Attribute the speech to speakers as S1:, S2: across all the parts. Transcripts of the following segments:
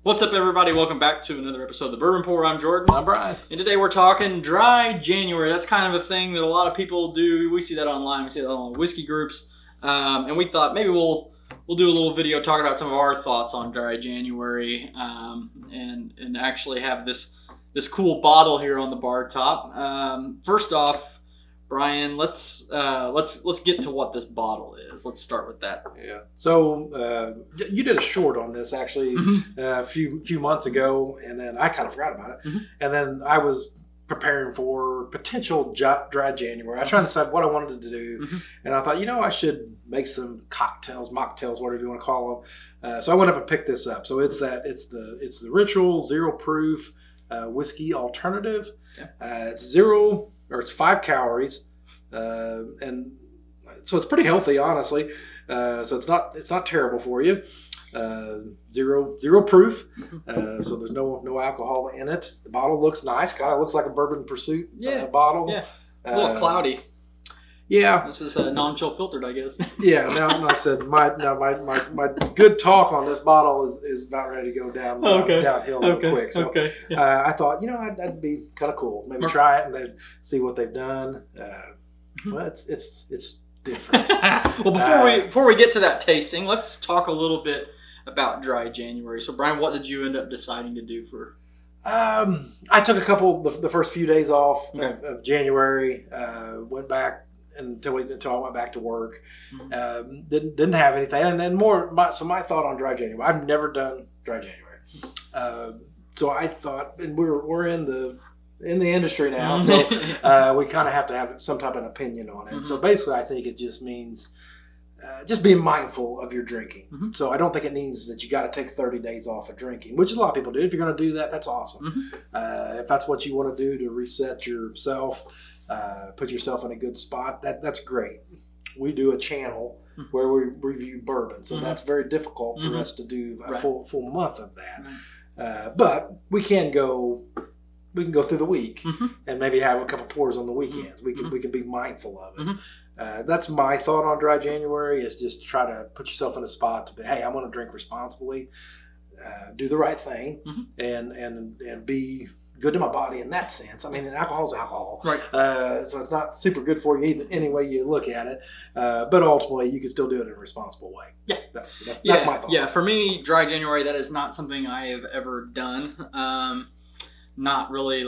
S1: What's up, everybody? Welcome back to another episode of the Bourbon Pour. I'm Jordan.
S2: I'm Brian.
S1: And today we're talking dry January. That's kind of a thing that a lot of people do. We see that online. We see that on whiskey groups. And we thought maybe we'll do a little video talking about some of our thoughts on dry January, and actually have this cool bottle here on the bar top. First off, Brian, let's get to what this bottle is. Let's start with that.
S2: Yeah. So you did a short on this actually a few months ago, and then I kind of forgot about it. Mm-hmm. And then I was preparing for potential dry January. I was trying to decide what I wanted to do, and I thought, I should make some cocktails, mocktails, whatever you want to call them. So I went up and picked this up. So it's the Ritual Zero Proof whiskey alternative. Okay. It's 5 calories, and so it's pretty healthy, honestly. So it's not terrible for you. Zero proof, so there's no alcohol in it. The bottle looks nice. Kind of looks like a Bourbon Pursuit bottle.
S1: Yeah, a little cloudy.
S2: Yeah,
S1: this is non-chill filtered, I guess.
S2: Yeah, now like I said, my good talk on this bottle is about ready to go downhill real quick. So I thought, that'd be kind of cool. Maybe try it and then see what they've done. Well, it's different.
S1: Well, before we get to that tasting, let's talk a little bit about dry January. So, Brian, what did you end up deciding to do for?
S2: I took the first few days off of January. Went back until I went back to work. Didn't have anything, and then my thought on dry January. I've never done dry January, so I thought, and we're in the industry now, so we kind of have to have some type of opinion on it. So basically, I think it just means just being mindful of your drinking. So I don't think it means that you got to take 30 days off of drinking, which a lot of people do. If you're going to do that, that's awesome. If that's what you want to do to reset yourself, put yourself in a good spot, that's great. We do a channel where we review bourbon, so that's very difficult for us to do a full month of that. But we can go through the week and maybe have a couple pours on the weekends. We can be mindful of it. That's my thought on dry January, is just try to put yourself in a spot to be, hey, I want to drink responsibly, do the right thing, and be good to my body in that sense. I mean, alcohol's alcohol, right? So it's not super good for you either, any way you look at it. But ultimately, you can still do it in a responsible way. Yeah, that's my thought.
S1: Yeah, for me, dry January, that is not something I have ever done. Not really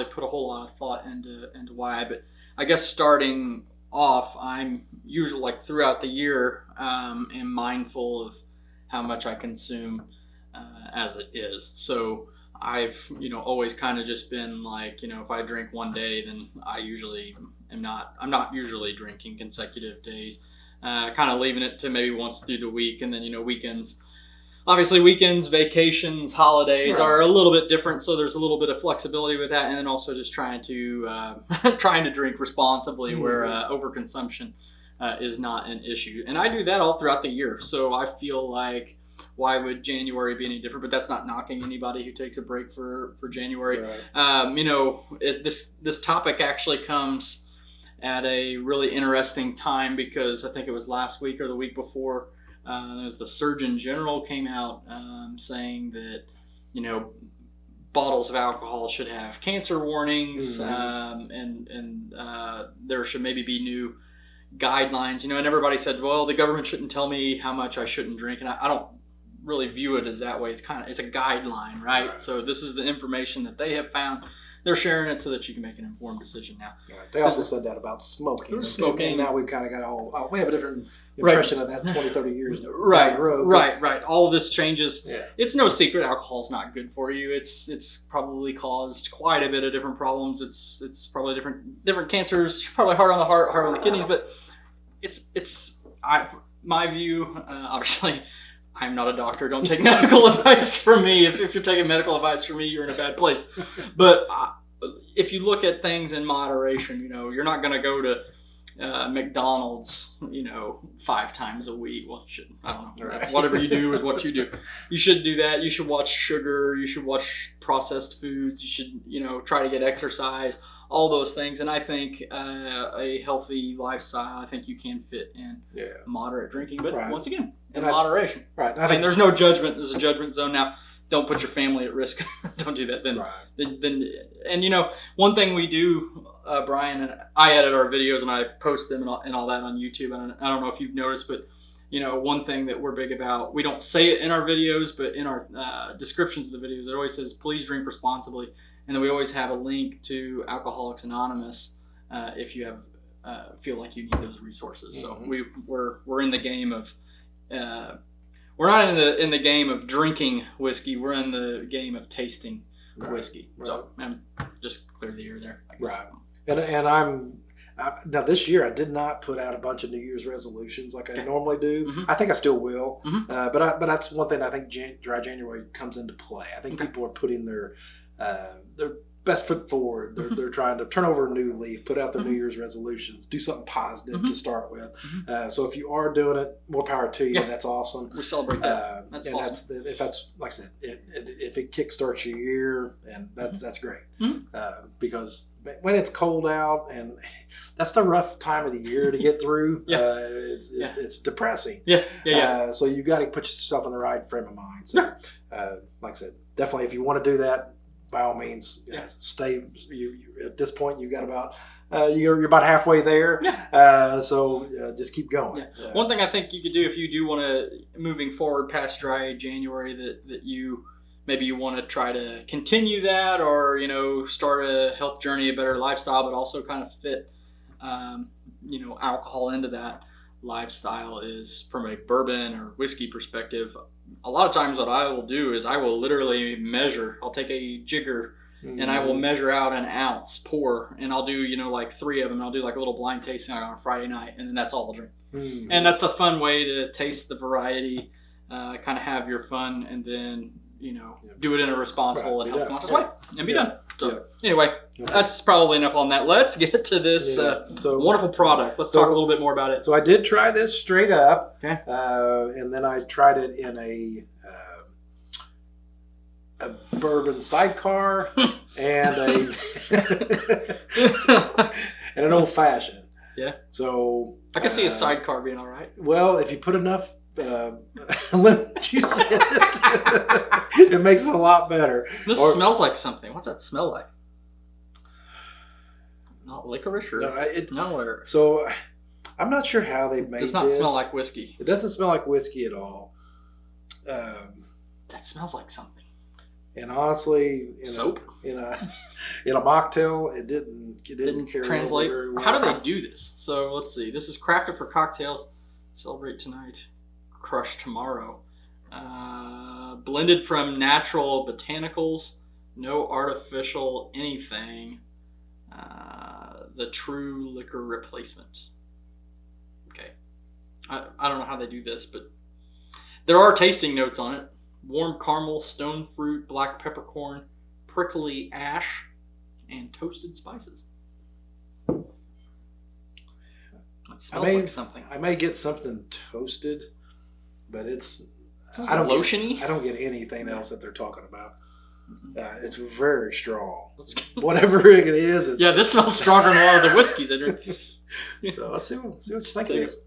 S1: put a whole lot of thought into why, but I guess starting off, I'm usually throughout the year, am mindful of how much I consume as it is. So I've always kind of just been if I drink one day, then I'm not usually drinking consecutive days, kind of leaving it to maybe once through the week, and then weekends. Obviously, weekends, vacations, holidays are a little bit different, so there's a little bit of flexibility with that, and then also just trying to drink responsibly, where overconsumption is not an issue. And I do that all throughout the year, so I feel like, why would January be any different? But that's not knocking anybody who takes a break for January. Right. This topic actually comes at a really interesting time, because I think it was last week or the week before. As the Surgeon General came out saying that, bottles of alcohol should have cancer warnings, and there should maybe be new guidelines, and everybody said, well, the government shouldn't tell me how much I shouldn't drink, and I don't really view it as that way. It's a guideline, right? So this is the information that they have found. They're sharing it so that you can make an informed decision now.
S2: Right. They also said that about smoking. And now we've kind of got we have a different impression of that 20, 30 years down the road.
S1: Right. All of this changes. Yeah. It's no secret alcohol's not good for you. It's probably caused quite a bit of different problems. It's probably different cancers, probably hard on the heart, hard on the kidneys, but my view, obviously, I'm not a doctor. Don't take medical advice from me. If you're taking medical advice from me, you're in a bad place. But if you look at things in moderation, you're not going to go to McDonald's, 5 times a week. Well, I don't know. Right. Whatever you do is what you do. You should do that. You should watch sugar. You should watch processed foods. You should, try to get exercise. all those things. And I think a healthy lifestyle, I think you can fit in moderate drinking, but once again, in moderation.
S2: Right.
S1: I mean, there's no judgment. There's a judgment zone. Now, don't put your family at risk. Don't do that. Then, and you know, one thing we do, Brian, and I edit our videos and I post them and all that on YouTube. I don't know if you've noticed, but you know, one thing that we're big about, we don't say it in our videos, but in our descriptions of the videos, it always says, please drink responsibly. And then we always have a link to Alcoholics Anonymous if you have feel like you need those resources. So we're in the game of we're not in the game of drinking whiskey. We're in the game of tasting whiskey. Right. So just clear the air there, I guess.
S2: Right. And now this year I did not put out a bunch of New Year's resolutions like I normally do. I think I still will, but that's one thing I think Dry January comes into play. I think people are putting their best foot forward. They're trying to turn over a new leaf, put out their New Year's resolutions, do something positive to start with. So if you are doing it, more power to you. That's awesome.
S1: We celebrate that. That's awesome.
S2: If that's, like I said, if it kickstarts your year, and that's great. Because when it's cold out, and that's the rough time of the year to get through. It's depressing. So you've got to put yourself in the right frame of mind. So, like I said, definitely if you want to do that, by all means, stay. You at this point, you've got about you're about halfway there. So just keep going.
S1: One thing I think you could do if you do want to, moving forward past Dry January, that you maybe you want to try to continue that, or you know, start a health journey, a better lifestyle, but also kind of fit you know, alcohol into that lifestyle, is from a bourbon or whiskey perspective. A lot of times what I will do is I will literally measure. I'll take a jigger and I will measure out an ounce pour, and I'll do, you know, like 3 of them. I'll do like a little blind tasting on a Friday night, and then that's all I'll drink. And that's a fun way to taste the variety, kind of have your fun, and then, you know, do it in a responsible and health conscious way, and be done. So anyway, that's probably enough on that. Let's get to this wonderful product. Let's talk a little bit more about it.
S2: So I did try this straight up, and then I tried it in a bourbon sidecar and and an old fashioned. So
S1: I can see a sidecar being all right.
S2: Well, if you put enough lemon juice in it, it makes it a lot better.
S1: This smells like something. What's that smell like? Not licorice or
S2: So I'm not sure how they made this.
S1: It does not smell like whiskey.
S2: It doesn't smell like whiskey at all.
S1: That smells like something.
S2: And honestly,
S1: soap
S2: in a mocktail, it didn't carry
S1: translate.
S2: Very well.
S1: How do they do this? So let's see. This is crafted for cocktails. Celebrate tonight, crush tomorrow. Blended from natural botanicals, no artificial anything. The true liquor replacement. Okay. I don't know how they do this, but there are tasting notes on it. Warm caramel, stone fruit, black peppercorn, prickly ash, and toasted spices. It smells like something.
S2: I may get something toasted, but
S1: I don't lotiony.
S2: I don't get anything else that they're talking about. It's very strong. Whatever it is.
S1: This smells stronger than a lot of the whiskeys I drink.
S2: So let's see what you think it is.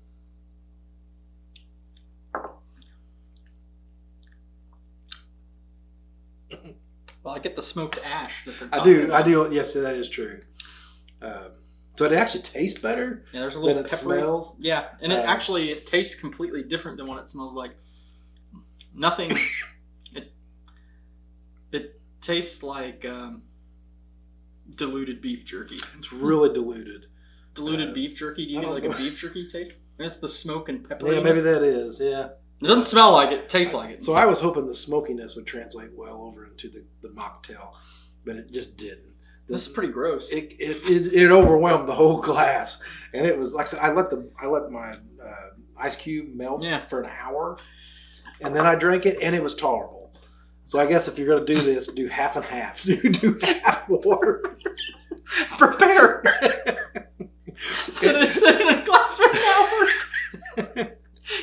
S1: Well, I get the smoked ash that they're talking about.
S2: I do. Yes, that is true. So it actually tastes better.
S1: Yeah, there's a little
S2: than it smells.
S1: Yeah, and it tastes completely different than what it smells like. Nothing. It tastes like diluted beef jerky.
S2: It's really diluted.
S1: Diluted beef jerky. Do you get like a beef jerky taste? It's the smoke and pepper.
S2: Yeah, maybe that is. Yeah.
S1: It doesn't smell like it. It tastes like it.
S2: So I was hoping the smokiness would translate well over into the mocktail, but it just didn't.
S1: This is pretty gross.
S2: It overwhelmed the whole glass, and it was like I said. I let my ice cube melt for an hour, and then I drank it, and it was tolerable. So I guess if you're going to do this, do half and half. Do half water.
S1: Prepare. Sit in a glass for an hour.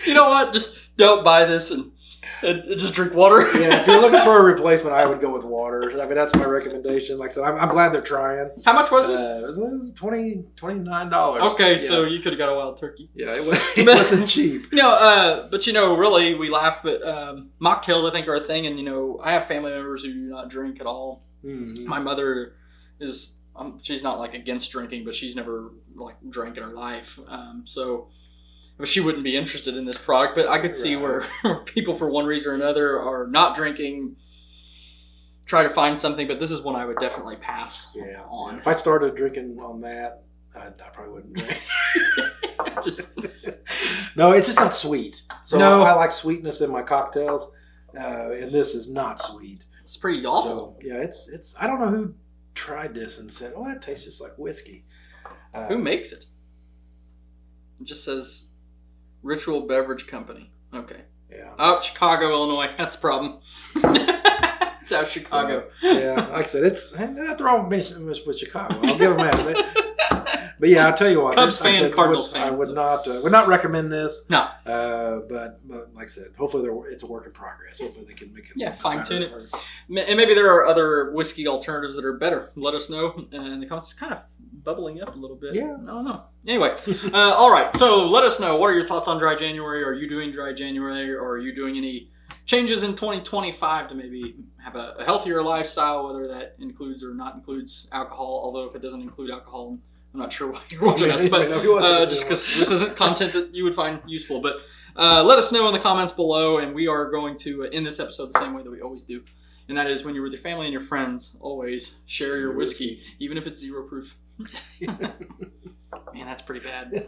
S1: You know what? Just don't buy this and and just drink water.
S2: Yeah, if you're looking for a replacement, I would go with water. I mean, that's my recommendation. Like I said, I'm glad they're trying.
S1: How much was this?
S2: It was $29.
S1: Okay,
S2: Yeah.
S1: so you could have got a wild turkey.
S2: Yeah, it wasn't cheap.
S1: But really, we laugh, but mocktails, I think, are a thing. And, I have family members who do not drink at all.
S2: Mm-hmm.
S1: My mother is, she's not, like, against drinking, but she's never, like, drank in her life. So she wouldn't be interested in this product. But I could see where people, for one reason or another, are not drinking, try to find something. But this is one I would definitely pass on.
S2: If I started drinking on that, I probably wouldn't drink. No, it's just not sweet. So I like sweetness in my cocktails, and this is not sweet.
S1: It's pretty awful.
S2: So, it's. I don't know who tried this and said, "Oh, that tastes just like whiskey."
S1: Who makes it? It just says Ritual Beverage Company. Okay.
S2: Yeah.
S1: Oh, Chicago, Illinois. That's the problem. It's out of Chicago.
S2: So, like I said, it's nothing wrong with Chicago. I'll give them that. But yeah, I'll tell you what.
S1: Cubs fan, Cardinals fan.
S2: I would not recommend this.
S1: No.
S2: But like I said, hopefully it's a work in progress. Hopefully they can make it.
S1: Fine tune it. And maybe there are other whiskey alternatives that are better. Let us know in the comments. It's kind of bubbling up a little bit.
S2: Yeah.
S1: I don't know. Anyway, all right. So let us know. What are your thoughts on dry January? Are you doing dry January, or are you doing any changes in 2025 to maybe have a healthier lifestyle, whether that includes or not includes alcohol? Although if it doesn't include alcohol, I'm not sure why you're watching us, but just because this isn't content that you would find useful. But let us know in the comments below, and we are going to end this episode the same way that we always do. And that is, when you're with your family and your friends, always share your whiskey, even if it's 0 proof. Man, that's pretty bad.